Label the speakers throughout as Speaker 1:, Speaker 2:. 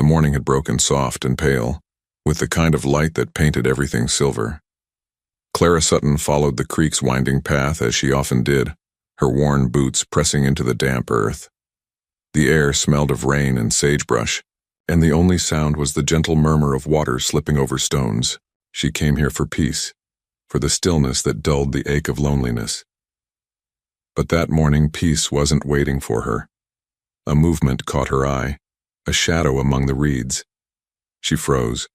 Speaker 1: morning had broken soft and pale, with the kind of light that painted everything silver. Clara Sutton followed the creek's winding path as she often did, her worn boots pressing into the damp earth. The air smelled of rain and sagebrush, and the only sound was the gentle murmur of water slipping over stones. She came here for peace, for the stillness that dulled the ache of loneliness. But that morning peace wasn't waiting for her. A movement caught her eye, a shadow among the reeds. She froze.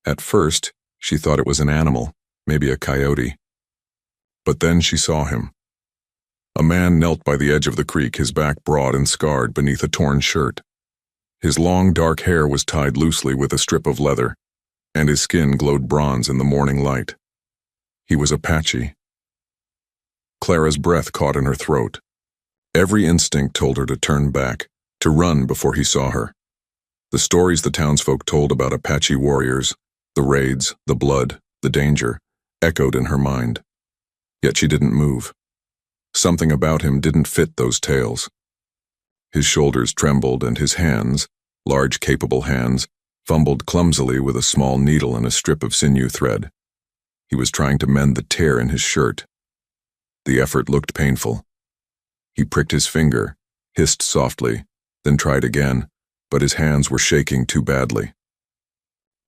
Speaker 1: At first, she thought it was an animal, maybe a coyote. But then she saw him. A man knelt by the edge of the creek, his back broad and scarred beneath a torn shirt. His long dark hair was tied loosely with a strip of leather, and his skin glowed bronze in the morning light. He was Apache. Clara's breath caught in her throat. Every instinct told her to turn back, to run before he saw her. The stories the townsfolk told about Apache warriors, the raids, the blood, the danger, echoed in her mind. Yet she didn't move. Something about him didn't fit those tales. His shoulders trembled and his hands, large capable hands, fumbled clumsily with a small needle and a strip of sinew thread. He was trying to mend the tear in his shirt. The effort looked painful. He pricked his finger, hissed softly, then tried again, but his hands were shaking too badly.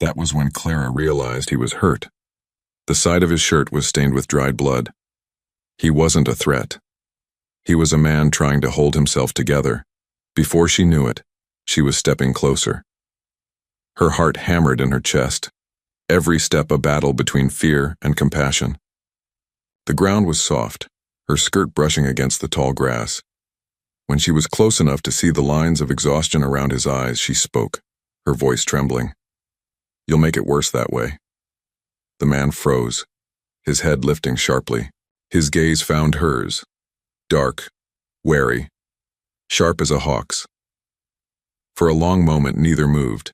Speaker 1: That was when Clara realized he was hurt. The side of his shirt was stained with dried blood. He wasn't a threat. He was a man trying to hold himself together. Before she knew it, she was stepping closer. Her heart hammered in her chest, every step a battle between fear and compassion. The ground was soft, her skirt brushing against the tall grass. When she was close enough to see the lines of exhaustion around his eyes, she spoke, her voice trembling. "You'll make it worse that way." The man froze, his head lifting sharply. His gaze found hers, dark, wary, sharp as a hawk's. For a long moment, neither moved.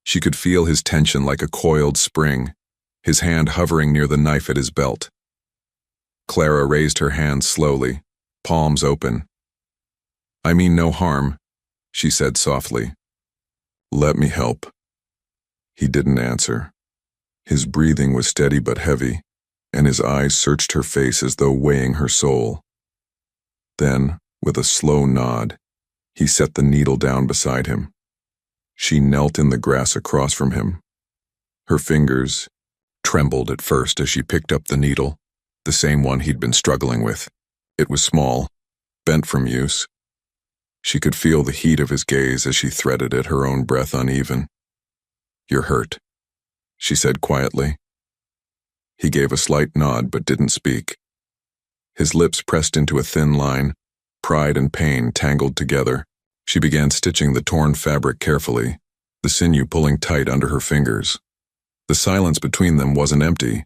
Speaker 1: She could feel his tension like a coiled spring, his hand hovering near the knife at his belt. Clara raised her hands slowly, palms open. "I mean no harm," she said softly. "Let me help." He didn't answer. His breathing was steady but heavy, and his eyes searched her face as though weighing her soul. Then, with a slow nod, he set the needle down beside him. She knelt in the grass across from him. Her fingers trembled at first as she picked up the needle, the same one he'd been struggling with. It was small, bent from use. She could feel the heat of his gaze as she threaded it, her own breath uneven. "You're hurt," she said quietly. He gave a slight nod but didn't speak. His lips pressed into a thin line, pride and pain tangled together. She began stitching the torn fabric carefully, the sinew pulling tight under her fingers. The silence between them wasn't empty.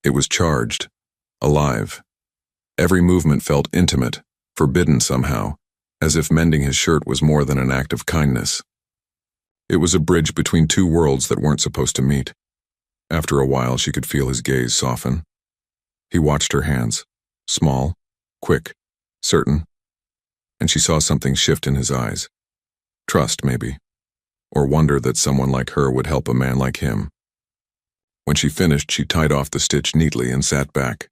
Speaker 1: It was charged, alive. Every movement felt intimate, forbidden somehow, as if mending his shirt was more than an act of kindness. It was a bridge between two worlds that weren't supposed to meet. After a while, she could feel his gaze soften. He watched her hands, small, quick, certain, and she saw something shift in his eyes. Trust, maybe, or wonder that someone like her would help a man like him. When she finished, she tied off the stitch neatly and sat back.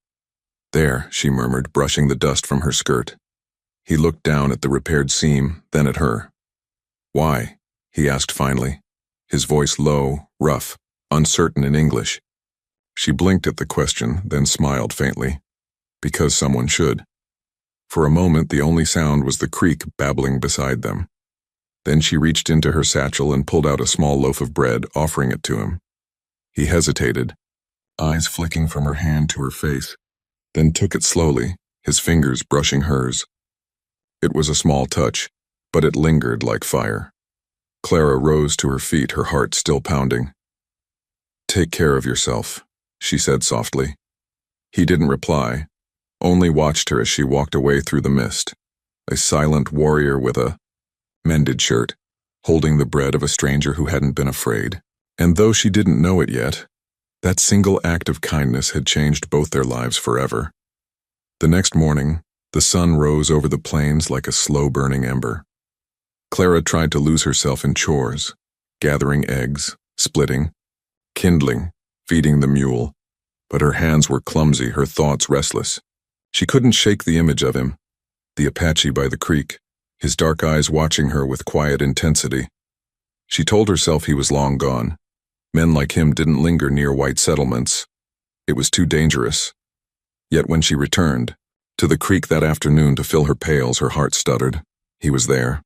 Speaker 1: "There," she murmured, brushing the dust from her skirt. He looked down at the repaired seam, then at her. "Why?" he asked finally, his voice low, rough, uncertain in English. She blinked at the question, then smiled faintly. "Because someone should." For a moment, the only sound was the creek babbling beside them. Then she reached into her satchel and pulled out a small loaf of bread, offering it to him. He hesitated, eyes flicking from her hand to her face, then took it slowly, his fingers brushing hers. It was a small touch, but it lingered like fire. Clara rose to her feet, her heart still pounding. "Take care of yourself," she said softly. He didn't reply, only watched her as she walked away through the mist, a silent warrior with a mended shirt, holding the bread of a stranger who hadn't been afraid. And though she didn't know it yet, that single act of kindness had changed both their lives forever. The next morning, the sun rose over the plains like a slow-burning ember. Clara tried to lose herself in chores, gathering eggs, splitting, kindling, feeding the mule, but her hands were clumsy, her thoughts restless. She couldn't shake the image of him, the Apache by the creek, his dark eyes watching her with quiet intensity. She told herself he was long gone. Men like him didn't linger near white settlements. It was too dangerous. Yet when she returned to the creek that afternoon to fill her pails, her heart stuttered. He was there.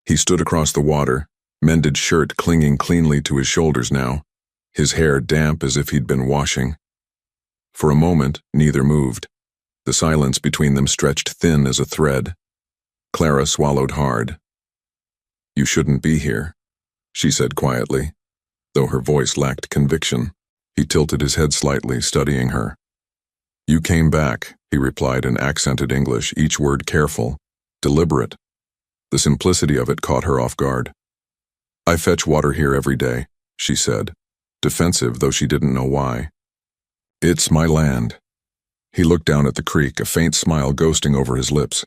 Speaker 1: He stood across the water, mended shirt clinging cleanly to his shoulders now, his hair damp as if he'd been washing. For a moment, neither moved. The silence between them stretched thin as a thread. Clara swallowed hard. "You shouldn't be here," she said quietly, though her voice lacked conviction. He tilted his head slightly, studying her. "You came back," he replied in accented English, each word careful, deliberate. The simplicity of it caught her off guard. "I fetch water here every day," she said, defensive though she didn't know why. "It's my land." He looked down at the creek, a faint smile ghosting over his lips.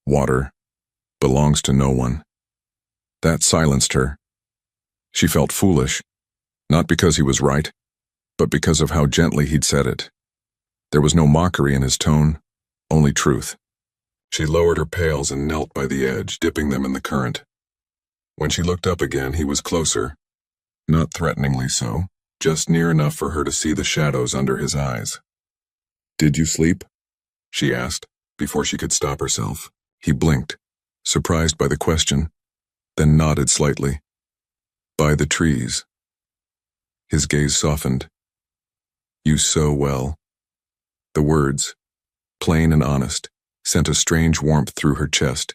Speaker 1: "Water belongs to no one." That silenced her. She felt foolish, not because he was right, but because of how gently he'd said it. There was no mockery in his tone, only truth. She lowered her pails and knelt by the edge, dipping them in the current. When she looked up again, he was closer, not threateningly so, just near enough for her to see the shadows under his eyes. "Did you sleep?" she asked, before she could stop herself. He blinked, surprised by the question, then nodded slightly. "By the trees." His gaze softened. "You sew well." The words, plain and honest, sent a strange warmth through her chest.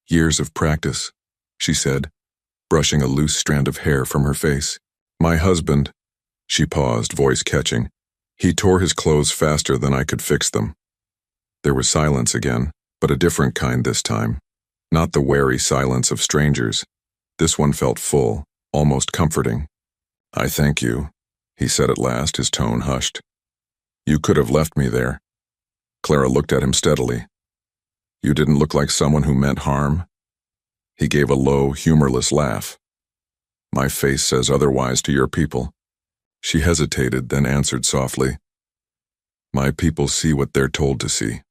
Speaker 1: "Years of practice," she said, brushing a loose strand of hair from her face. "My husband," she paused, voice catching. "He tore his clothes faster than I could fix them." There was silence again, but a different kind this time. Not the wary silence of strangers. This one felt full, almost comforting. "I thank you," he said at last, his tone hushed. "You could have left me there." Clara looked at him steadily. "You didn't look like someone who meant harm." He gave a low, humorless laugh. "My face says otherwise to your people." She hesitated, then answered softly, "My people see what they're told to see."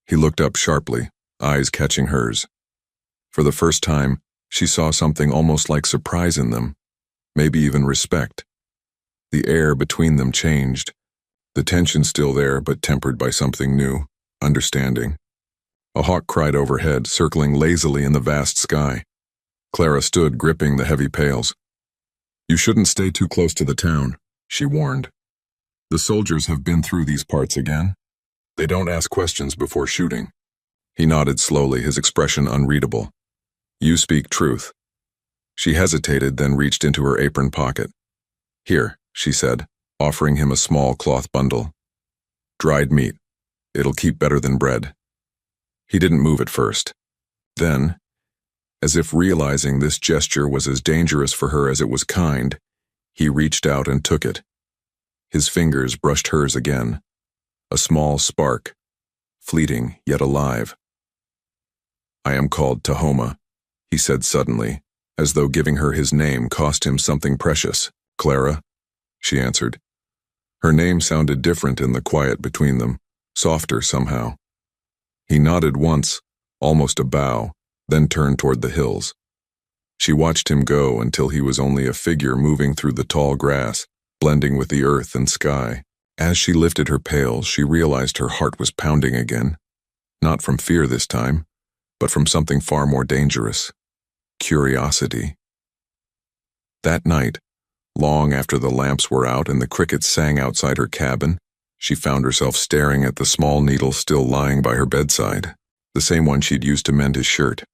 Speaker 1: He looked up sharply, eyes catching hers. For the first time, she saw something almost like surprise in them, maybe even respect. The air between them changed, the tension still there but tempered by something new, understanding. A hawk cried overhead, circling lazily in the vast sky. Clara stood gripping the heavy pails. "You shouldn't stay too close to the town," she warned. "The soldiers have been through these parts again. They don't ask questions before shooting." He nodded slowly, his expression unreadable. "You speak truth." She hesitated, then reached into her apron pocket. "Here," she said, offering him a small cloth bundle. "Dried meat. It'll keep better than bread." He didn't move at first. Then, as if realizing this gesture was as dangerous for her as it was kind, he reached out and took it. His fingers brushed hers again. A small spark, fleeting yet alive. "I am called Tahoma," he said suddenly, as though giving her his name cost him something precious. "Clara," she answered. Her name sounded different in the quiet between them, softer somehow. He nodded once, almost a bow, then turned toward the hills. She watched him go until he was only a figure moving through the tall grass, blending with the earth and sky. As she lifted her pails, she realized her heart was pounding again. Not from fear this time, but from something far more dangerous. Curiosity. That night, long after the lamps were out and the crickets sang outside her cabin, she found herself staring at the small needle still lying by her bedside, the same one she'd used to mend his shirt.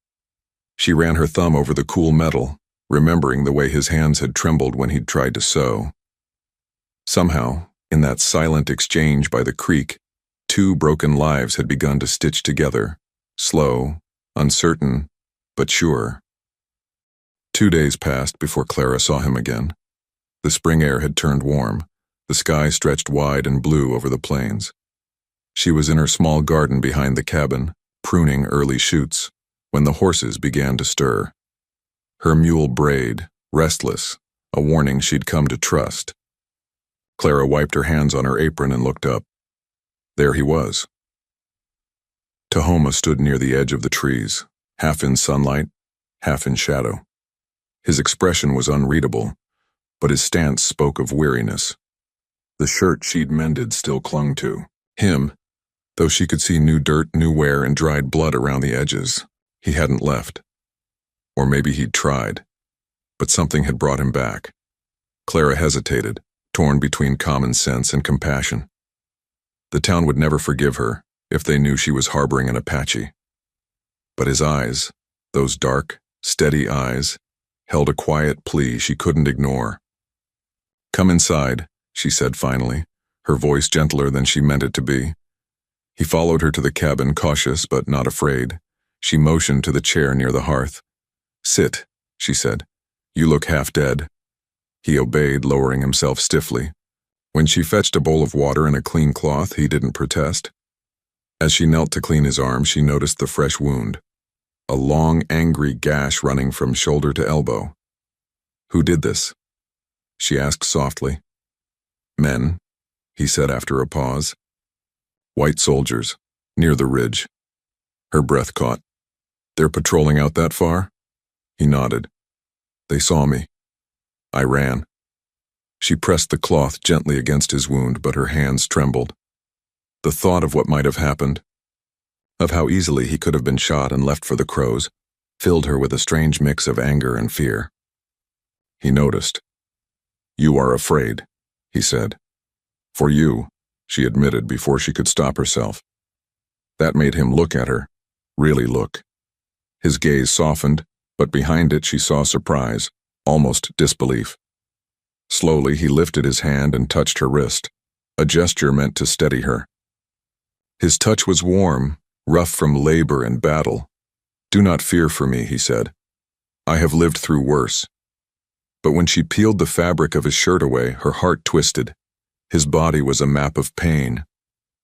Speaker 1: She ran her thumb over the cool metal, remembering the way his hands had trembled when he'd tried to sew. Somehow, in that silent exchange by the creek, two broken lives had begun to stitch together, slow, uncertain, but sure. 2 days passed before Clara saw him again. The spring air had turned warm, the sky stretched wide and blue over the plains. She was in her small garden behind the cabin, pruning early shoots. when the horses began to stir. Her mule brayed, restless, a warning she'd come to trust. Clara wiped her hands on her apron and looked up. There he was. Tahoma stood near the edge of the trees, half in sunlight, half in shadow. His expression was unreadable, but his stance spoke of weariness. The shirt she'd mended still clung to him, though she could see new dirt, new wear, and dried blood around the edges. He hadn't left. Or maybe he'd tried, but something had brought him back. Clara hesitated, torn between common sense and compassion. The town would never forgive her if they knew she was harboring an Apache. But his eyes, those dark, steady eyes, held a quiet plea she couldn't ignore. "Come inside," she said finally, her voice gentler than she meant it to be. He followed her to the cabin, cautious but not afraid. She motioned to the chair near the hearth. "Sit," she said. "You look half dead." He obeyed, lowering himself stiffly. When she fetched a bowl of water and a clean cloth, he didn't protest. As she knelt to clean his arm, she noticed the fresh wound, a long, angry gash running from shoulder to elbow. "Who did this?" she asked softly. "Men," he said after a pause. "White soldiers, near the ridge." Her breath caught. "They're patrolling out that far?" He nodded. "They saw me. I ran." She pressed the cloth gently against his wound, but her hands trembled. The thought of what might have happened, of how easily he could have been shot and left for the crows, filled her with a strange mix of anger and fear. He noticed. "You are afraid," he said. "For you," she admitted before she could stop herself. That made him look at her, really look. His gaze softened, but behind it she saw surprise, almost disbelief. Slowly he lifted his hand and touched her wrist, a gesture meant to steady her. His touch was warm, rough from labor and battle. "Do not fear for me," he said. "I have lived through worse." But when she peeled the fabric of his shirt away, her heart twisted. His body was a map of pain,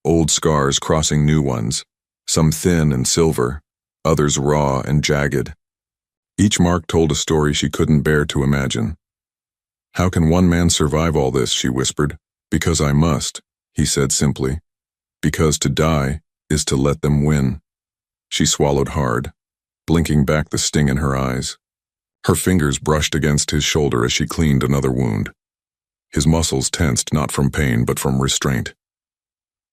Speaker 1: old scars crossing new ones, some thin and silver, others raw and jagged. Each mark told a story she couldn't bear to imagine. "How can one man survive all this?" she whispered. "Because I must," he said simply. "Because to die is to let them win." She swallowed hard, blinking back the sting in her eyes. Her fingers brushed against his shoulder as she cleaned another wound. His muscles tensed not from pain but from restraint,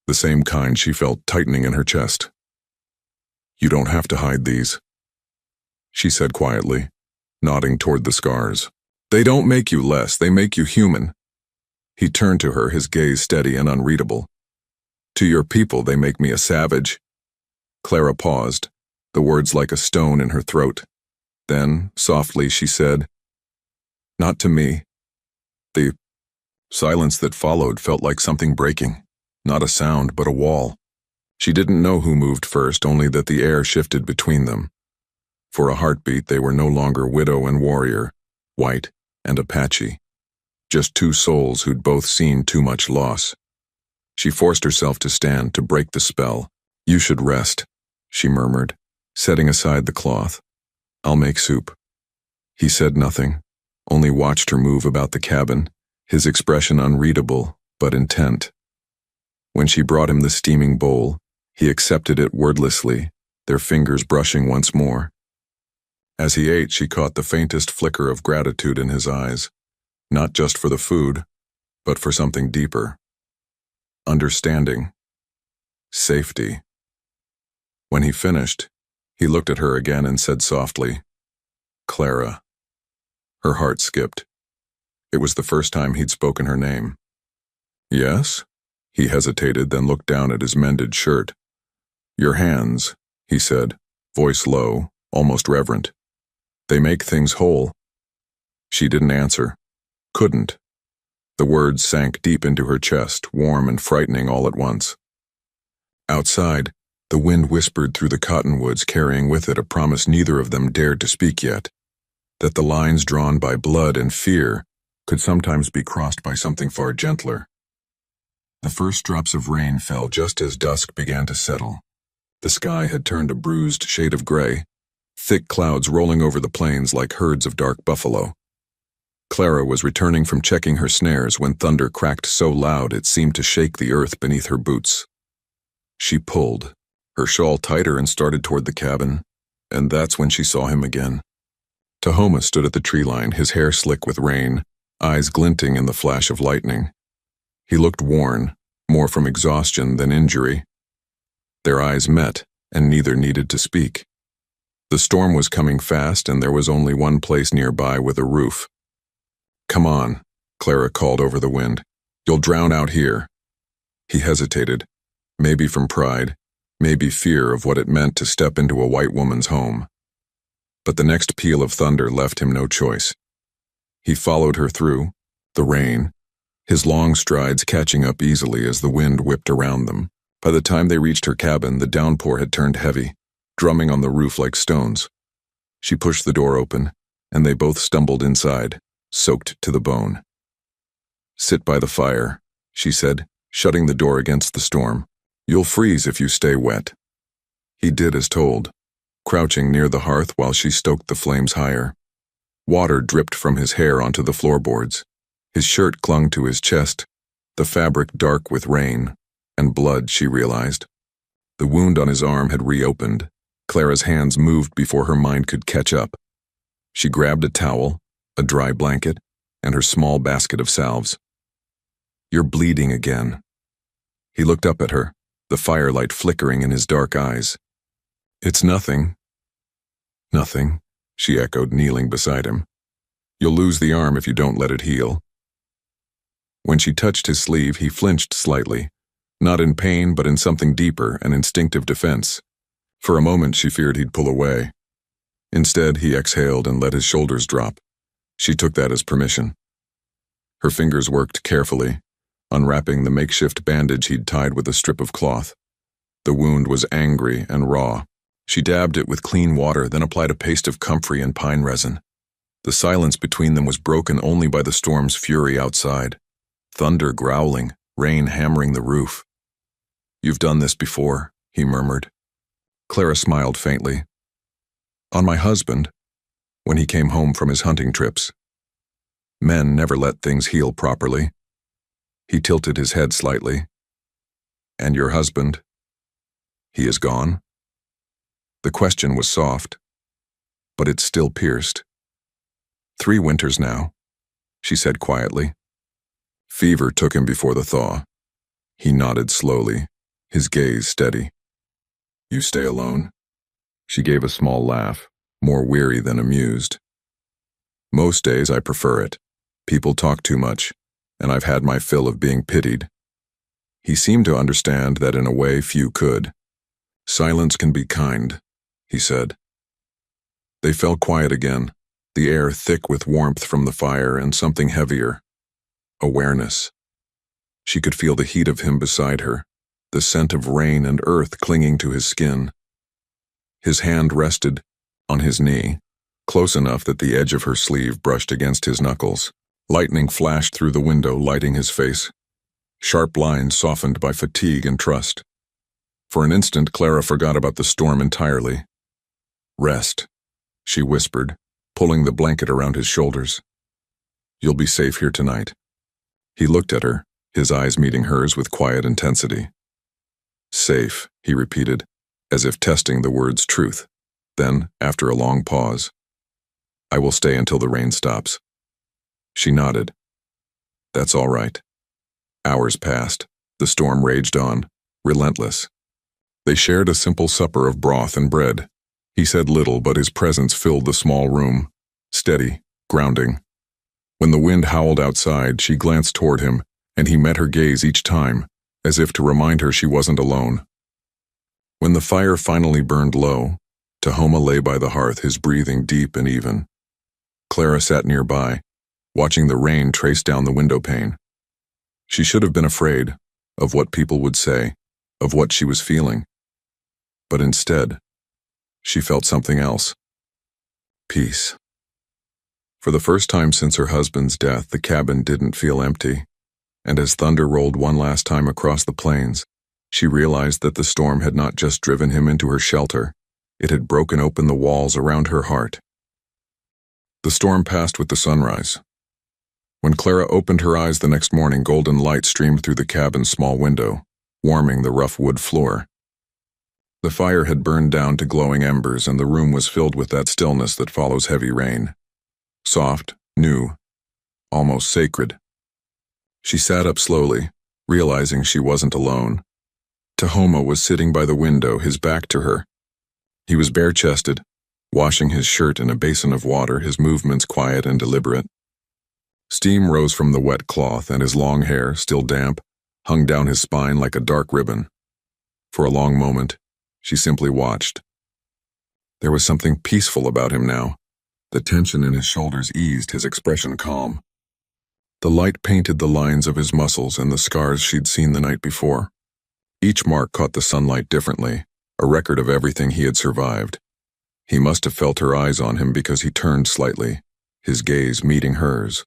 Speaker 1: the same kind she felt tightening in her chest. "You don't have to hide these," she said quietly, nodding toward the scars. "They don't make you less, they make you human." He turned to her, his gaze steady and unreadable. "To your people they make me a savage." Clara paused, the words like a stone in her throat. Then, softly, she said, "Not to me." The silence that followed felt like something breaking, not a sound but a wall. She didn't know who moved first, only that the air shifted between them. For a heartbeat they were no longer widow and warrior, white and Apache, just two souls who'd both seen too much loss. She forced herself to stand, to break the spell. "You should rest," she murmured, setting aside the cloth. "I'll make soup." He said nothing, only watched her move about the cabin, his expression unreadable but intent. When she brought him the steaming bowl, he accepted it wordlessly, their fingers brushing once more. As he ate, she caught the faintest flicker of gratitude in his eyes, not just for the food, but for something deeper. Understanding. Safety. When he finished, he looked at her again and said softly, "Clara." Her heart skipped. It was the first time he'd spoken her name. "Yes?" He hesitated, then looked down at his mended shirt. "Your hands," he said, voice low, almost reverent. "They make things whole." She didn't answer. Couldn't. The words sank deep into her chest, warm and frightening all at once. Outside, the wind whispered through the cottonwoods, carrying with it a promise neither of them dared to speak yet, that the lines drawn by blood and fear could sometimes be crossed by something far gentler. The first drops of rain fell just as dusk began to settle. The sky had turned a bruised shade of gray, thick clouds rolling over the plains like herds of dark buffalo. Clara was returning from checking her snares when thunder cracked so loud it seemed to shake the earth beneath her boots. She pulled her shawl tighter and started toward the cabin, and that's when she saw him again. Tahoma stood at the tree line, his hair slick with rain, eyes glinting in the flash of lightning. He looked worn, more from exhaustion than injury. Their eyes met, and neither needed to speak. The storm was coming fast, and there was only one place nearby with a roof. "Come on," Clara called over the wind. "You'll drown out here." He hesitated, maybe from pride, maybe fear of what it meant to step into a white woman's home. But the next peal of thunder left him no choice. He followed her through the rain, his long strides catching up easily as the wind whipped around them. By the time they reached her cabin, the downpour had turned heavy, drumming on the roof like stones. She pushed the door open, and they both stumbled inside, soaked to the bone. "Sit by the fire," she said, shutting the door against the storm. "You'll freeze if you stay wet." He did as told, crouching near the hearth while she stoked the flames higher. Water dripped from his hair onto the floorboards. His shirt clung to his chest, the fabric dark with rain, and blood, she realized. The wound on his arm had reopened. Clara's hands moved before her mind could catch up. She grabbed a towel, a dry blanket, and her small basket of salves. "You're bleeding again." He looked up at her, the firelight flickering in his dark eyes. "It's nothing." "Nothing," she echoed, kneeling beside him. "You'll lose the arm if you don't let it heal." When she touched his sleeve, he flinched slightly, not in pain but in something deeper, an instinctive defense. For a moment she feared he'd pull away. Instead, he exhaled and let his shoulders drop. She took that as permission. Her fingers worked carefully, unwrapping the makeshift bandage he'd tied with a strip of cloth. The wound was angry and raw. She dabbed it with clean water, then applied a paste of comfrey and pine resin. The silence between them was broken only by the storm's fury outside. Thunder growling, rain hammering the roof. "You've done this before," he murmured. Clara smiled faintly. "On my husband, when he came home from his hunting trips. Men never let things heal properly." He tilted his head slightly. "And your husband? He is gone?" The question was soft, but it still pierced. "3 winters now," she said quietly. Fever took him before the thaw. He nodded slowly, his gaze steady. "You stay alone?" She gave a small laugh, more weary than amused. "Most days I prefer it. People talk too much, and I've had my fill of being pitied." He seemed to understand that in a way few could. "Silence can be kind," he said. They fell quiet again, the air thick with warmth from the fire and something heavier. Awareness. She could feel the heat of him beside her, the scent of rain and earth clinging to his skin. His hand rested on his knee, close enough that the edge of her sleeve brushed against his knuckles. Lightning flashed through the window, lighting his face. Sharp lines softened by fatigue and trust. For an instant, Clara forgot about the storm entirely. "Rest," she whispered, pulling the blanket around his shoulders. "You'll be safe here tonight." He looked at her, his eyes meeting hers with quiet intensity. "Safe," he repeated, as if testing the word's truth. Then, after a long pause, "I will stay until the rain stops." She nodded. "That's all right." Hours passed. The storm raged on, relentless. They shared a simple supper of broth and bread. He said little, but his presence filled the small room, steady, grounding. When the wind howled outside, she glanced toward him, and he met her gaze each time, as if to remind her she wasn't alone. When the fire finally burned low, Tahoma lay by the hearth, his breathing deep and even. Clara sat nearby, watching the rain trace down the window pane. She should have been afraid of what people would say, of what she was feeling. But instead, she felt something else. Peace. For the first time since her husband's death, the cabin didn't feel empty, and as thunder rolled one last time across the plains, she realized that the storm had not just driven him into her shelter, It had broken open the walls around her heart. The storm passed with the sunrise. When Clara opened her eyes the next morning, golden light streamed through the cabin's small window, warming the rough wood floor. The fire had burned down to glowing embers, and the room was filled with that stillness that follows heavy rain. Soft, new, almost sacred. She sat up slowly, realizing she wasn't alone. Tahoma was sitting by the window, his back to her. He was bare-chested, washing his shirt in a basin of water, his movements quiet and deliberate. Steam rose from the wet cloth, and his long hair, still damp, hung down his spine like a dark ribbon. For a long moment, she simply watched. There was something peaceful about him now. The tension in his shoulders eased, his expression calm. The light painted the lines of his muscles and the scars she'd seen the night before. Each mark caught the sunlight differently, a record of everything he had survived. He must have felt her eyes on him because he turned slightly, his gaze meeting hers.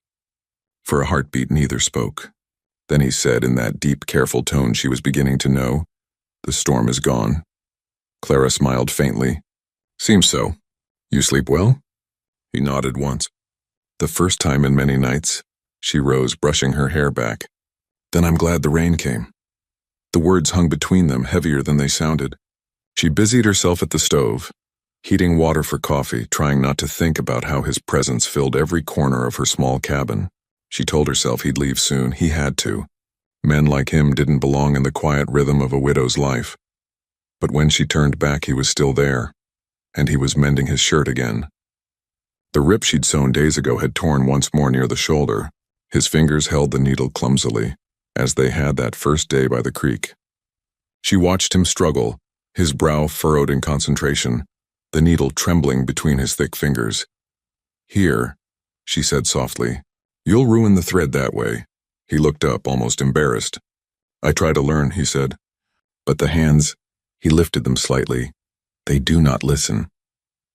Speaker 1: For a heartbeat, neither spoke. Then he said in that deep, careful tone she was beginning to know, "The storm is gone." Clara smiled faintly. "Seems so. You sleep well?" He nodded once. The first time in many nights. She rose, brushing her hair back. "Then I'm glad the rain came." The words hung between them, heavier than they sounded. She busied herself at the stove, heating water for coffee, trying not to think about how his presence filled every corner of her small cabin. She told herself he'd leave soon. He had to. Men like him didn't belong in the quiet rhythm of a widow's life. But when she turned back, he was still there, and he was mending his shirt again. The rip she'd sewn days ago had torn once more near the shoulder. His fingers held the needle clumsily, as they had that first day by the creek. She watched him struggle, his brow furrowed in concentration, the needle trembling between his thick fingers. "Here," she said softly. "You'll ruin the thread that way." He looked up, almost embarrassed. "I try to learn," he said. "But the hands," he lifted them slightly, "they do not listen."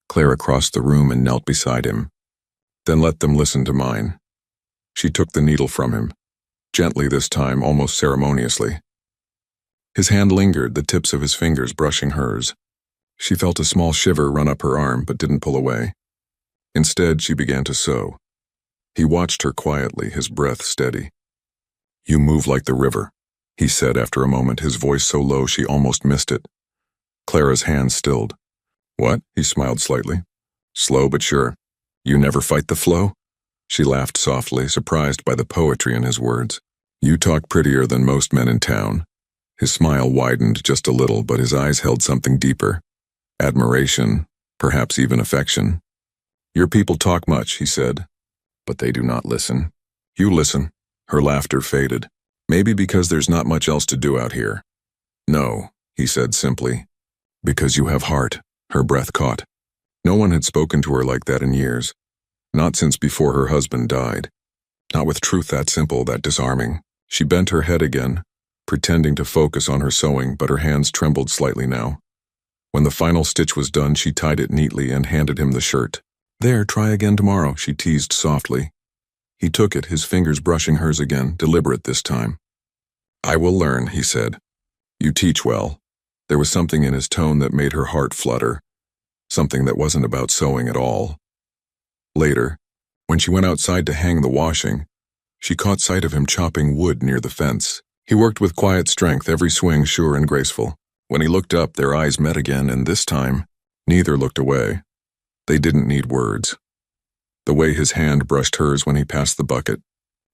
Speaker 1: Clara crossed the room and knelt beside him. "Then let them listen to mine." She took the needle from him, gently this time, almost ceremoniously. His hand lingered, the tips of his fingers brushing hers. She felt a small shiver run up her arm, but didn't pull away. Instead, she began to sew. He watched her quietly, his breath steady. "You move like the river," he said after a moment, his voice so low she almost missed it. Clara's hand stilled. "What?" He smiled slightly. "Slow but sure. You never fight the flow?" She laughed softly, surprised by the poetry in his words. "You talk prettier than most men in town." His smile widened just a little, but his eyes held something deeper. Admiration, perhaps even affection. "Your people talk much," he said, "but they do not listen. You listen." Her laughter faded. "Maybe because there's not much else to do out here." "No," he said simply. "Because you have heart." Her breath caught. No one had spoken to her like that in years. Not since before her husband died. Not with truth that simple, that disarming. She bent her head again, pretending to focus on her sewing, but her hands trembled slightly now. When the final stitch was done, she tied it neatly and handed him the shirt. "There, try again tomorrow," she teased softly. He took it, his fingers brushing hers again, deliberate this time. "I will learn," he said. "You teach well." There was something in his tone that made her heart flutter, something that wasn't about sewing at all. Later, when she went outside to hang the washing, she caught sight of him chopping wood near the fence. He worked with quiet strength, every swing sure and graceful. When he looked up, their eyes met again, and this time, neither looked away. They didn't need words. The way his hand brushed hers when he passed the bucket,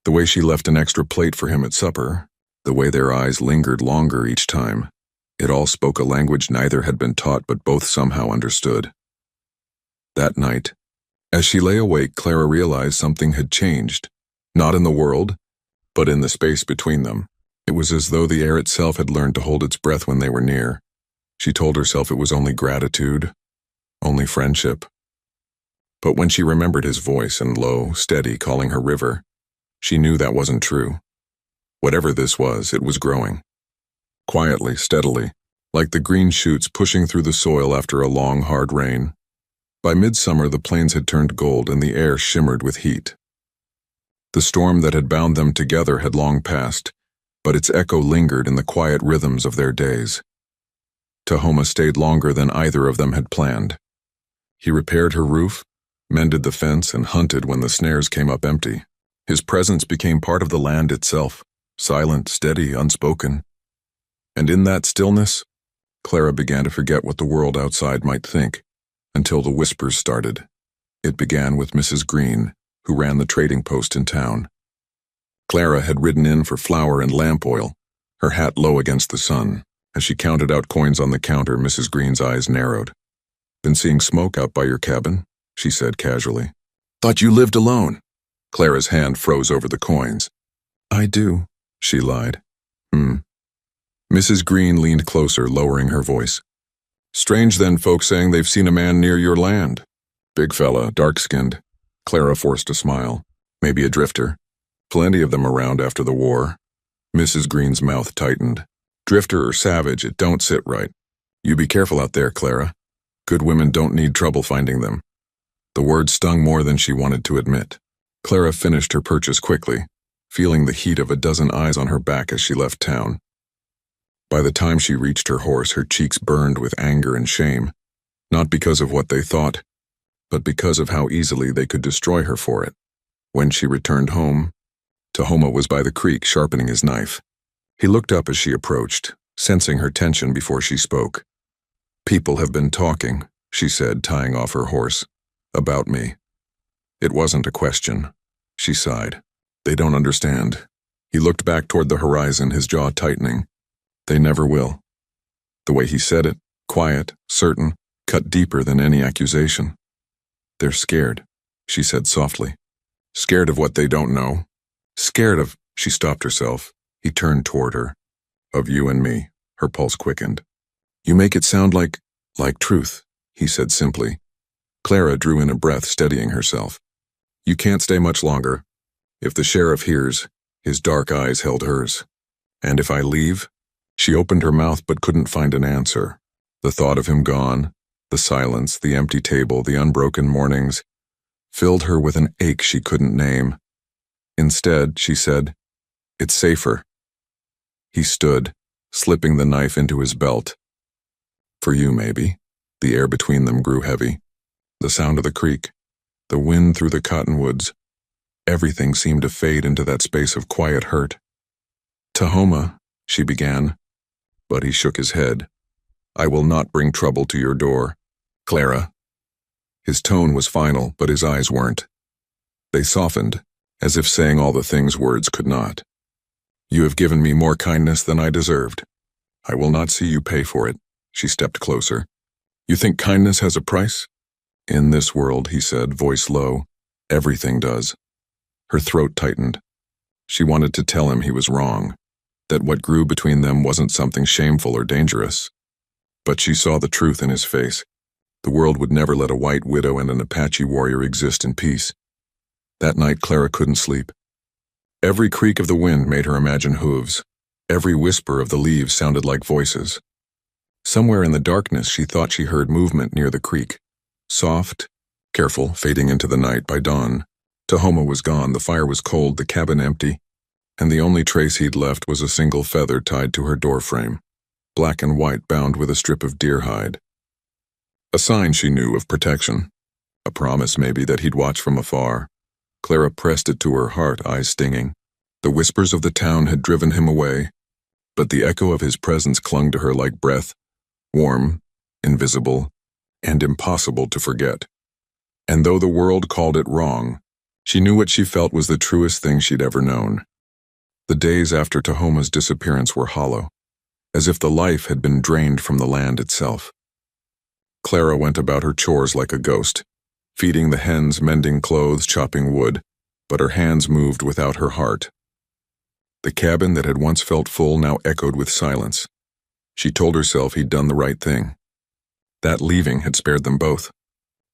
Speaker 1: the way she left an extra plate for him at supper, the way their eyes lingered longer each time. It all spoke a language neither had been taught but both somehow understood. That night, as she lay awake, Clara realized something had changed. Not in the world, but in the space between them. It was as though the air itself had learned to hold its breath when they were near. She told herself it was only gratitude, only friendship. But when she remembered his voice and low, steady, calling her river, she knew that wasn't true. Whatever this was, it was growing. Quietly, steadily, like the green shoots pushing through the soil after a long, hard rain. By midsummer, the plains had turned gold and the air shimmered with heat. The storm that had bound them together had long passed, but its echo lingered in the quiet rhythms of their days. Tahoma stayed longer than either of them had planned. He repaired her roof, mended the fence, and hunted when the snares came up empty. His presence became part of the land itself, silent, steady, unspoken. And in that stillness, Clara began to forget what the world outside might think, until the whispers started. It began with Mrs. Green, who ran the trading post in town. Clara had ridden in for flour and lamp oil, her hat low against the sun. As she counted out coins on the counter, Mrs. Green's eyes narrowed. "Been seeing smoke out by your cabin?" she said casually. "Thought you lived alone." Clara's hand froze over the coins. "I do," she lied. Mrs. Green leaned closer, lowering her voice. "Strange then, folks saying they've seen a man near your land." "Big fella, dark-skinned." Clara forced a smile. "Maybe a drifter. Plenty of them around after the war." Mrs. Green's mouth tightened. "Drifter or savage, it don't sit right. You be careful out there, Clara. Good women don't need trouble finding them." The word stung more than she wanted to admit. Clara finished her purchase quickly, feeling the heat of a dozen eyes on her back as she left town. By the time she reached her horse, her cheeks burned with anger and shame, not because of what they thought, but because of how easily they could destroy her for it. When she returned home, Tahoma was by the creek sharpening his knife. He looked up as she approached, sensing her tension before she spoke. "People have been talking," she said, tying off her horse, "about me." It wasn't a question. She sighed. "They don't understand." He looked back toward the horizon, his jaw tightening. "They never will." The way he said it, quiet, certain, cut deeper than any accusation. "They're scared," she said softly. "Scared of what they don't know. Scared of—" She stopped herself. He turned toward her. "Of you and me." Her pulse quickened. "You make it sound like truth," he said simply. Clara drew in a breath, steadying herself. "You can't stay much longer. If the sheriff hears," his dark eyes held hers. "And if I leave?" She opened her mouth but couldn't find an answer. The thought of him gone, the silence, the empty table, the unbroken mornings, filled her with an ache she couldn't name. Instead, she said, "It's safer." He stood, slipping the knife into his belt. "For you, maybe." The air between them grew heavy. The sound of the creek, the wind through the cottonwoods, everything seemed to fade into that space of quiet hurt. "Tahoma," she began, but he shook his head. "I will not bring trouble to your door, Clara." His tone was final, but his eyes weren't. They softened, as if saying all the things words could not. "You have given me more kindness than I deserved. I will not see you pay for it." She stepped closer. "You think kindness has a price?" "In this world," he said, voice low, "everything does." Her throat tightened. She wanted to tell him he was wrong, that what grew between them wasn't something shameful or dangerous. But she saw the truth in his face. The world would never let a white widow and an Apache warrior exist in peace. That night, Clara couldn't sleep. Every creak of the wind made her imagine hooves. Every whisper of the leaves sounded like voices. Somewhere in the darkness, she thought she heard movement near the creek. Soft, careful, fading into the night. By dawn, Tahoma was gone, the fire was cold, the cabin empty, and the only trace he'd left was a single feather tied to her doorframe, black and white, bound with a strip of deer hide. A sign, she knew, of protection. A promise, maybe, that he'd watch from afar. Clara pressed it to her heart, eyes stinging. The whispers of the town had driven him away, but the echo of his presence clung to her like breath, warm, invisible, and impossible to forget. And though the world called it wrong, she knew what she felt was the truest thing she'd ever known. The days after Tahoma's disappearance were hollow, as if the life had been drained from the land itself. Clara went about her chores like a ghost, feeding the hens, mending clothes, chopping wood, but her hands moved without her heart. The cabin that had once felt full now echoed with silence. She told herself he'd done the right thing. That leaving had spared them both.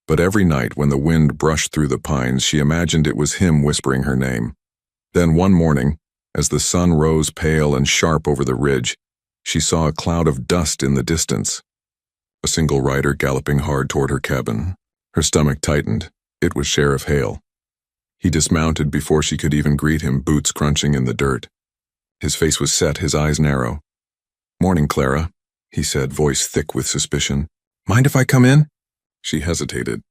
Speaker 1: But every night when the wind brushed through the pines, she imagined it was him whispering her name. Then one morning, as the sun rose pale and sharp over the ridge, she saw a cloud of dust in the distance. A single rider galloping hard toward her cabin. Her stomach tightened. It was Sheriff Hale. He dismounted before she could even greet him, boots crunching in the dirt. His face was set, his eyes narrow. "Morning, Clara," he said, voice thick with suspicion. Mind if I come in? She hesitated.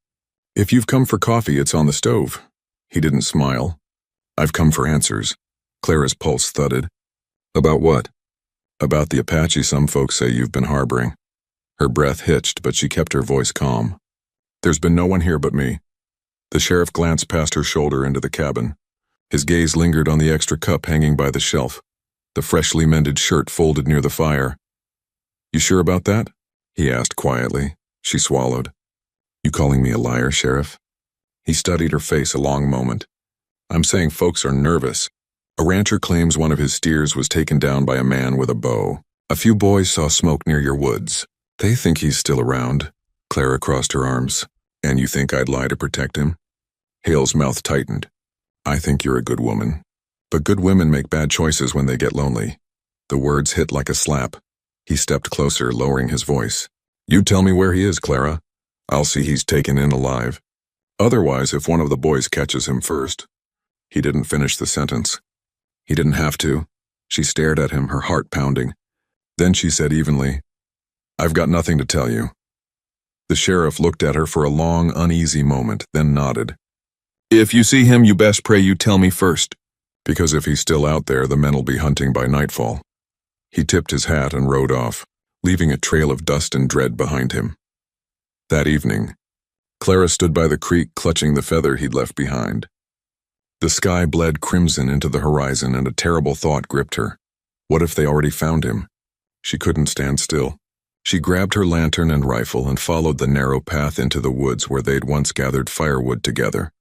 Speaker 1: If you've come for coffee, it's on the stove. He didn't smile. I've come for answers. Clara's pulse thudded. About what? About the Apache some folks say you've been harboring. Her breath hitched, but she kept her voice calm. There's been no one here but me. The sheriff glanced past her shoulder into the cabin. His gaze lingered on the extra cup hanging by the shelf, the freshly mended shirt folded near the fire. You sure about that? He asked quietly. She swallowed. You calling me a liar, Sheriff? He studied her face a long moment. I'm saying folks are nervous. A rancher claims one of his steers was taken down by a man with a bow. A few boys saw smoke near your woods. They think he's still around. Clara crossed her arms. And you think I'd lie to protect him? Hale's mouth tightened. I think you're a good woman. But good women make bad choices when they get lonely. The words hit like a slap. He stepped closer, lowering his voice. You tell me where he is, Clara. I'll see he's taken in alive. Otherwise, if one of the boys catches him first. He didn't finish the sentence. He didn't have to. She stared at him, her heart pounding. Then she said evenly, I've got nothing to tell you. The sheriff looked at her for a long, uneasy moment, then nodded. If you see him, you best pray you tell me first. Because if he's still out there, the men'll be hunting by nightfall. He tipped his hat and rode off, leaving a trail of dust and dread behind him. That evening, Clara stood by the creek clutching the feather he'd left behind. The sky bled crimson into the horizon and a terrible thought gripped her. What if they already found him? She couldn't stand still. She grabbed her lantern and rifle and followed the narrow path into the woods where they'd once gathered firewood together.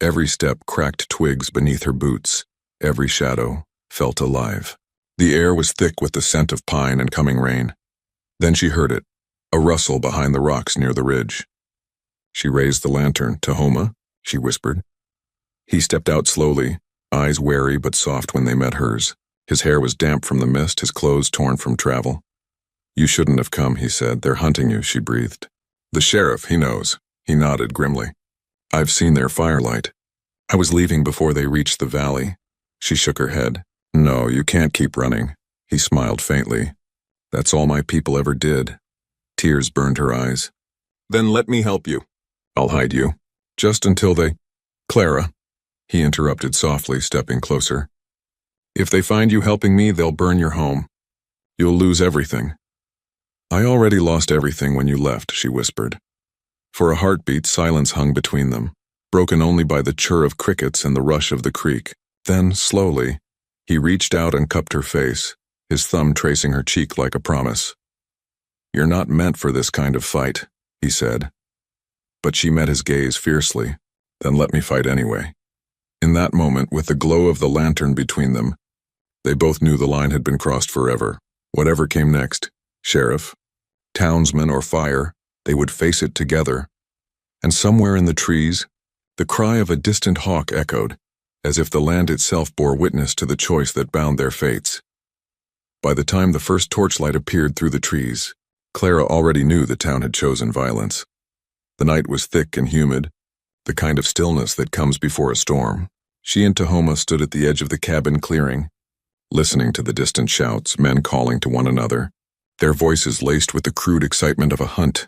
Speaker 1: Every step cracked twigs beneath her boots. Every shadow felt alive. The air was thick with the scent of pine and coming rain. Then she heard it, a rustle behind the rocks near the ridge. She raised the lantern. Tahoma, she whispered. He stepped out slowly, eyes wary but soft when they met hers. His hair was damp from the mist, his clothes torn from travel. You shouldn't have come, he said. They're hunting you, she breathed. The sheriff, he knows. He nodded grimly. I've seen their firelight. I was leaving before they reached the valley. She shook her head. No, you can't keep running. He smiled faintly. That's all my people ever did. Tears burned her eyes. Then let me help you. I'll hide you. Just until they... Clara, he interrupted softly, stepping closer. If they find you helping me, they'll burn your home. You'll lose everything. I already lost everything when you left, she whispered. For a heartbeat, silence hung between them, broken only by the chirr of crickets and the rush of the creek. Then, slowly, he reached out and cupped her face, his thumb tracing her cheek like a promise. You're not meant for this kind of fight, he said. But she met his gaze fiercely. Then let me fight anyway. In that moment, with the glow of the lantern between them, they both knew the line had been crossed forever. Whatever came next, sheriff, townsman, or fire, they would face it together. And somewhere in the trees, the cry of a distant hawk echoed, as if the land itself bore witness to the choice that bound their fates. By the time the first torchlight appeared through the trees, Clara already knew the town had chosen violence. The night was thick and humid, the kind of stillness that comes before a storm. She and Tahoma stood at the edge of the cabin clearing, listening to the distant shouts, men calling to one another, their voices laced with the crude excitement of a hunt.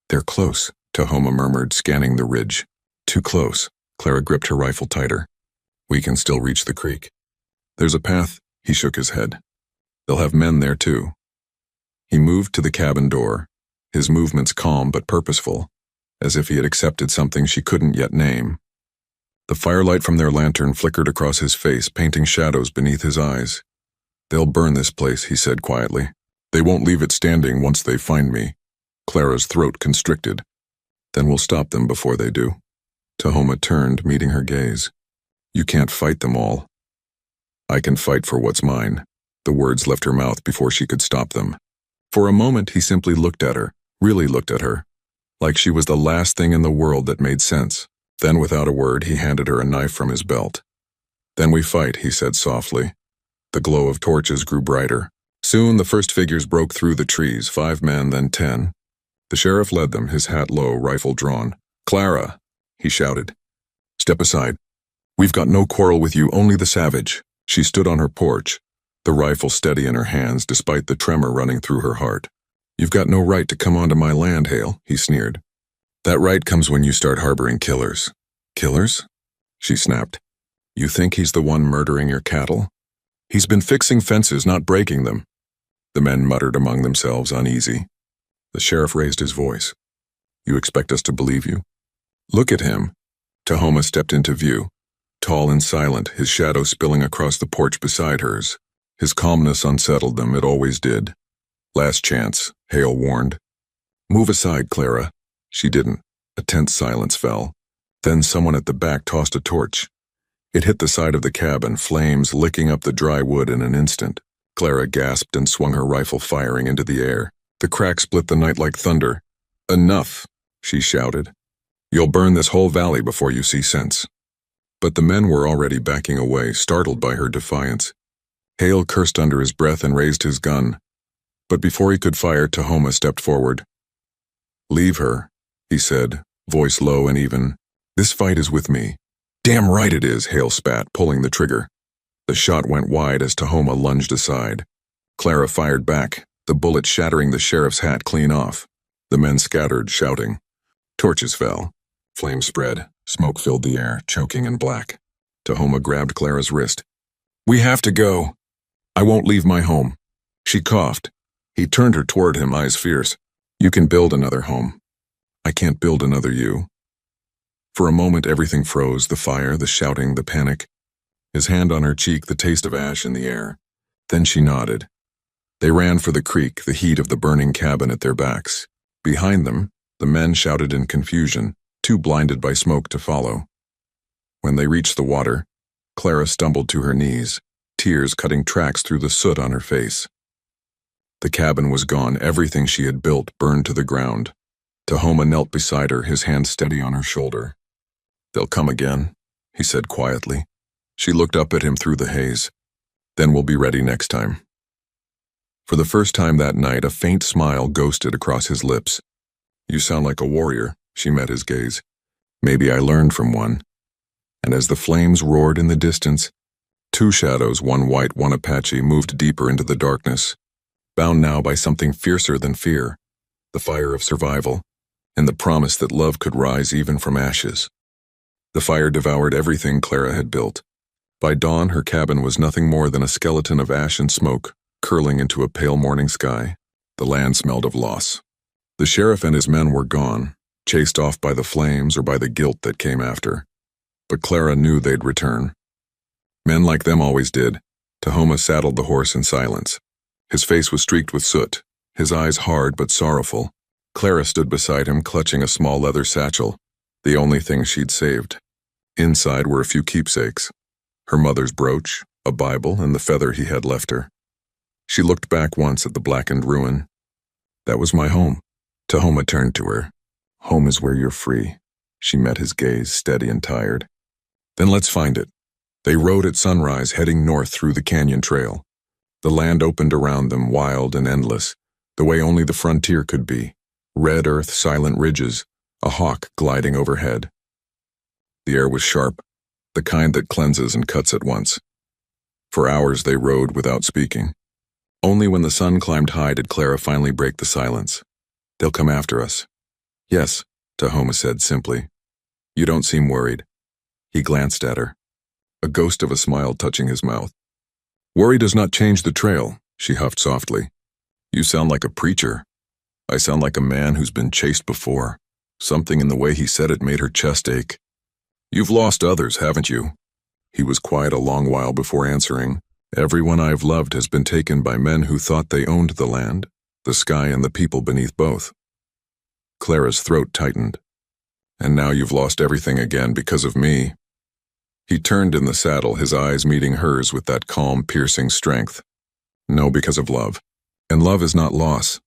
Speaker 1: They're close, Tahoma murmured, scanning the ridge. Too close. Clara gripped her rifle tighter. We can still reach the creek. There's a path, he shook his head. They'll have men there too. He moved to the cabin door, his movements calm but purposeful, as if he had accepted something she couldn't yet name. The firelight from their lantern flickered across his face, painting shadows beneath his eyes. They'll burn this place, he said quietly. They won't leave it standing once they find me. Clara's throat constricted. Then we'll stop them before they do. Tahoma turned, meeting her gaze. You can't fight them all. I can fight for what's mine. The words left her mouth before she could stop them. For a moment, he simply looked at her, really looked at her, like she was the last thing in the world that made sense. Then, without a word, he handed her a knife from his belt. Then we fight, he said softly. The glow of torches grew brighter. Soon the first figures broke through the trees, 5 men, then 10. The sheriff led them, his hat low, rifle drawn. Clara, he shouted. Step aside. We've got no quarrel with you, only the savage. She stood on her porch, the rifle steady in her hands despite the tremor running through her heart. You've got no right to come onto my land, Hale, he sneered. That right comes when you start harboring killers. Killers? She snapped. You think he's the one murdering your cattle? He's been fixing fences, not breaking them. The men muttered among themselves, uneasy. The sheriff raised his voice. You expect us to believe you? Look at him. Tahoma stepped into view, tall and silent, his shadow spilling across the porch beside hers. His calmness unsettled them, it always did. Last chance, Hale warned. Move aside, Clara. She didn't. A tense silence fell. Then someone at the back tossed a torch. It hit the side of the cabin, flames licking up the dry wood in an instant. Clara gasped and swung her rifle firing into the air. The crack split the night like thunder. Enough, she shouted. You'll burn this whole valley before you see sense. But the men were already backing away, startled by her defiance. Hale cursed under his breath and raised his gun. But before he could fire, Tahoma stepped forward. Leave her, he said, voice low and even. This fight is with me. Damn right it is, Hale spat, pulling the trigger. The shot went wide as Tahoma lunged aside. Clara fired back, the bullet shattering the sheriff's hat clean off. The men scattered, shouting. Torches fell. Flames spread. Smoke filled the air, choking and black. Tahoma grabbed Clara's wrist. We have to go. I won't leave my home. She coughed. He turned her toward him, eyes fierce. You can build another home. I can't build another you. For a moment everything froze, the fire, the shouting, the panic. His hand on her cheek, the taste of ash in the air. Then she nodded. They ran for the creek, the heat of the burning cabin at their backs. Behind them, the men shouted in confusion, too blinded by smoke to follow. When they reached the water, Clara stumbled to her knees, tears cutting tracks through the soot on her face. The cabin was gone, everything she had built burned to the ground. Tahoma knelt beside her, his hand steady on her shoulder. They'll come again, he said quietly. She looked up at him through the haze. Then we'll be ready next time. For the first time that night, a faint smile ghosted across his lips. You sound like a warrior, she met his gaze. Maybe I learned from one. And as the flames roared in the distance, two shadows, one white, one Apache, moved deeper into the darkness, bound now by something fiercer than fear, the fire of survival, and the promise that love could rise even from ashes. The fire devoured everything Clara had built. By dawn, her cabin was nothing more than a skeleton of ash and smoke, curling into a pale morning sky. The land smelled of loss. The sheriff and his men were gone, chased off by the flames or by the guilt that came after. But Clara knew they'd return. Men like them always did. Tahoma saddled the horse in silence. His face was streaked with soot, his eyes hard but sorrowful. Clara stood beside him, clutching a small leather satchel, the only thing she'd saved. Inside were a few keepsakes. Her mother's brooch, a Bible, and the feather he had left her. She looked back once at the blackened ruin. That was my home. Tahoma turned to her. Home is where you're free. She met his gaze, steady and tired. Then let's find it. They rode at sunrise, heading north through the canyon trail. The land opened around them, wild and endless, the way only the frontier could be. Red earth, silent ridges, a hawk gliding overhead. The air was sharp, the kind that cleanses and cuts at once. For hours they rode without speaking. Only when the sun climbed high did Clara finally break the silence. They'll come after us. Yes, Tahoma said simply. You don't seem worried. He glanced at her, a ghost of a smile touching his mouth. Worry does not change the trail, she huffed softly. You sound like a preacher. I sound like a man who's been chased before. Something in the way he said it made her chest ache. You've lost others, haven't you? He was quiet a long while before answering. Everyone I've loved has been taken by men who thought they owned the land, the sky and the people beneath both. Clara's throat tightened. And now you've lost everything again because of me. He turned in the saddle, his eyes meeting hers with that calm, piercing strength. No, because of love. And love is not loss.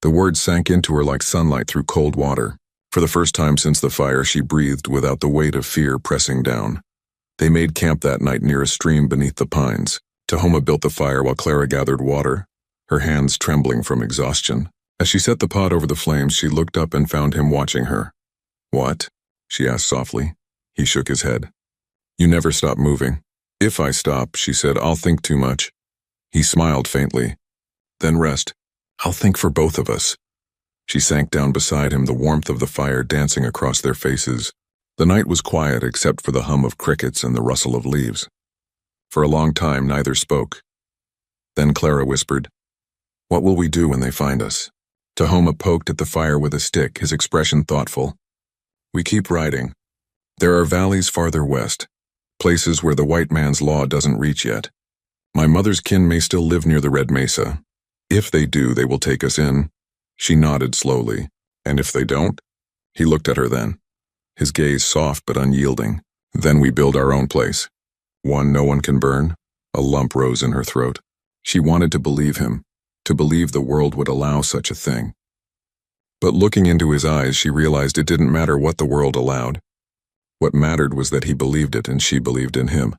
Speaker 1: The words sank into her like sunlight through cold water. For the first time since the fire, she breathed without the weight of fear pressing down. They made camp that night near a stream beneath the pines. Tahoma built the fire while Clara gathered water, her hands trembling from exhaustion. As she set the pot over the flames, she looked up and found him watching her. What? She asked softly. He shook his head. You never stop moving. If I stop, she said, I'll think too much. He smiled faintly. Then rest. I'll think for both of us. She sank down beside him, the warmth of the fire dancing across their faces. The night was quiet except for the hum of crickets and the rustle of leaves. For a long time, neither spoke. Then Clara whispered, "What will we do when they find us?" Tahoma poked at the fire with a stick, his expression thoughtful. "We keep riding. There are valleys farther west, places where the white man's law doesn't reach yet. My mother's kin may still live near the Red Mesa. If they do, they will take us in." She nodded slowly. "And if they don't?" He looked at her then, his gaze soft but unyielding. "Then we build our own place. One no one can burn." A lump rose in her throat. She wanted to believe him, to believe the world would allow such a thing. But looking into his eyes, she realized it didn't matter what the world allowed. What mattered was that he believed it and she believed in him.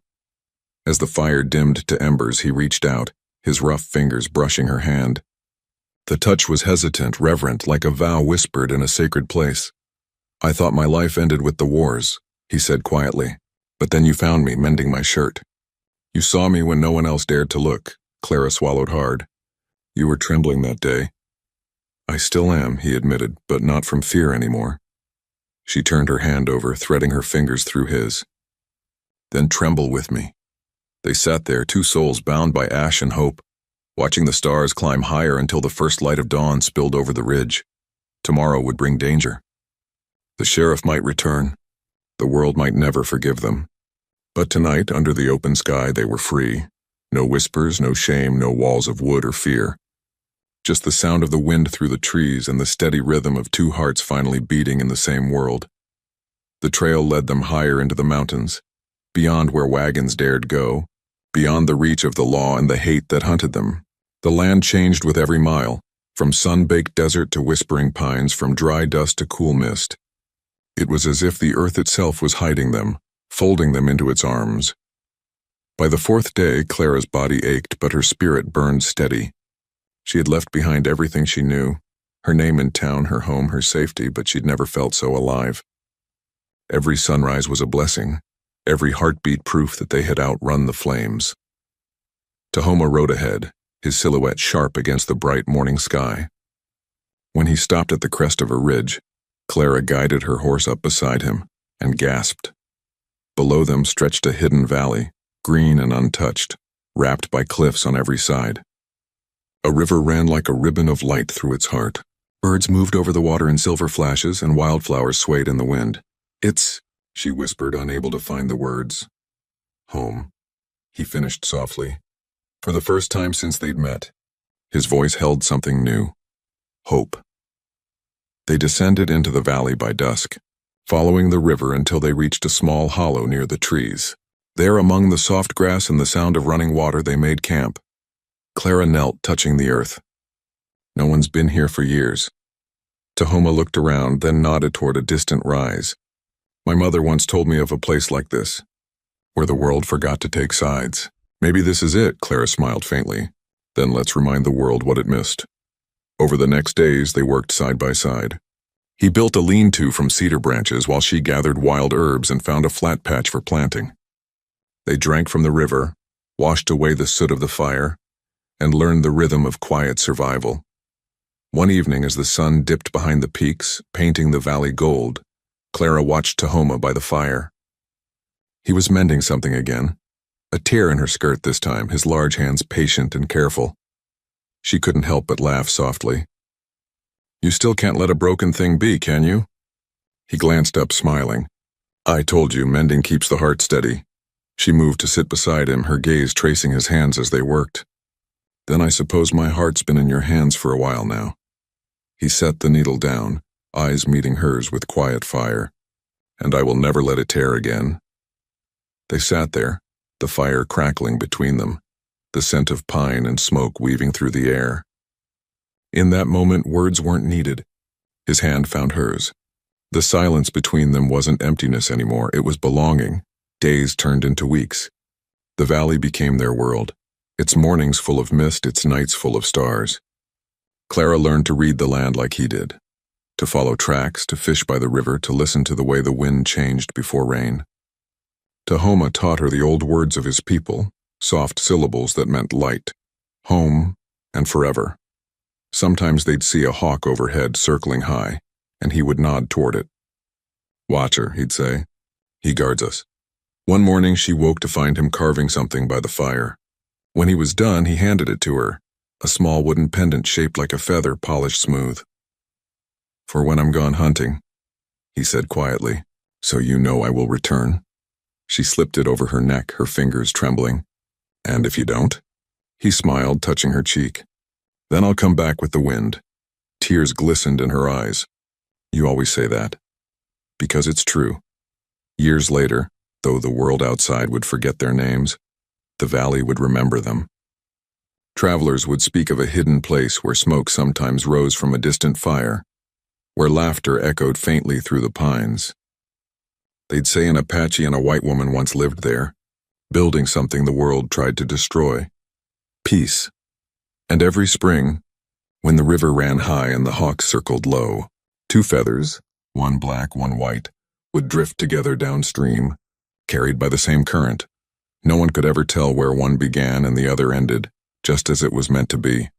Speaker 1: As the fire dimmed to embers, he reached out, his rough fingers brushing her hand. The touch was hesitant, reverent, like a vow whispered in a sacred place. "I thought my life ended with the wars," he said quietly. "But then you found me, mending my shirt. You saw me when no one else dared to look." Clara swallowed hard. "You were trembling that day." "I still am," he admitted, "but not from fear anymore." She turned her hand over, threading her fingers through his. "Then tremble with me." They sat there, two souls bound by ash and hope, watching the stars climb higher until the first light of dawn spilled over the ridge. Tomorrow would bring danger. The sheriff might return. The world might never forgive them. But tonight, under the open sky, they were free. No whispers, no shame, no walls of wood or fear. Just the sound of the wind through the trees and the steady rhythm of two hearts finally beating in the same world. The trail led them higher into the mountains, beyond where wagons dared go, beyond the reach of the law and the hate that hunted them. The land changed with every mile, from sun-baked desert to whispering pines, from dry dust to cool mist. It was as if the earth itself was hiding them, folding them into its arms. By the fourth day, Clara's body ached, but her spirit burned steady. She had left behind everything she knew, her name in town, her home, her safety, but she'd never felt so alive. Every sunrise was a blessing, every heartbeat proof that they had outrun the flames. Tahoma rode ahead, his silhouette sharp against the bright morning sky. When he stopped at the crest of a ridge, Clara guided her horse up beside him and gasped. Below them stretched a hidden valley, green and untouched, wrapped by cliffs on every side. A river ran like a ribbon of light through its heart. Birds moved over the water in silver flashes, and wildflowers swayed in the wind. "It's," she whispered, unable to find the words. "Home," he finished softly. For the first time since they'd met, his voice held something new. Hope. They descended into the valley by dusk, following the river until they reached a small hollow near the trees. There, among the soft grass and the sound of running water, they made camp. Clara knelt, touching the earth. "No one's been here for years." Tahoma looked around, then nodded toward a distant rise. "My mother once told me of a place like this, where the world forgot to take sides." "Maybe this is it," Clara smiled faintly. "Then let's remind the world what it missed." Over the next days, they worked side by side. He built a lean-to from cedar branches while she gathered wild herbs and found a flat patch for planting. They drank from the river, washed away the soot of the fire, and learned the rhythm of quiet survival. One evening, as the sun dipped behind the peaks, painting the valley gold, Clara watched Tahoma by the fire. He was mending something again, a tear in her skirt this time, his large hands patient and careful. She couldn't help but laugh softly. "You still can't let a broken thing be, can you?" He glanced up, smiling. "I told you, mending keeps the heart steady." She moved to sit beside him, her gaze tracing his hands as they worked. "Then I suppose my heart's been in your hands for a while now." He set the needle down, eyes meeting hers with quiet fire. "And I will never let it tear again." They sat there, the fire crackling between them, the scent of pine and smoke weaving through the air. In that moment, words weren't needed. His hand found hers. The silence between them wasn't emptiness anymore, it was belonging. Days turned into weeks. The valley became their world, its mornings full of mist, its nights full of stars. Clara learned to read the land like he did, to follow tracks, to fish by the river, to listen to the way the wind changed before rain. Tahoma taught her the old words of his people, soft syllables that meant light, home, and forever. Sometimes they'd see a hawk overhead circling high, and he would nod toward it. "Watch her," he'd say. "He guards us." One morning she woke to find him carving something by the fire. When he was done, he handed it to her, a small wooden pendant shaped like a feather, polished smooth. "For when I'm gone hunting," he said quietly, "so you know I will return." She slipped it over her neck, her fingers trembling. "And if you don't?" He smiled, touching her cheek. "Then I'll come back with the wind." Tears glistened in her eyes. "You always say that." "Because it's true." Years later, though the world outside would forget their names, the valley would remember them. Travelers would speak of a hidden place where smoke sometimes rose from a distant fire, where laughter echoed faintly through the pines. They'd say an Apache and a white woman once lived there, building something the world tried to destroy. Peace. And every spring, when the river ran high and the hawks circled low, two feathers, one black, one white, would drift together downstream, carried by the same current. No one could ever tell where one began and the other ended, just as it was meant to be.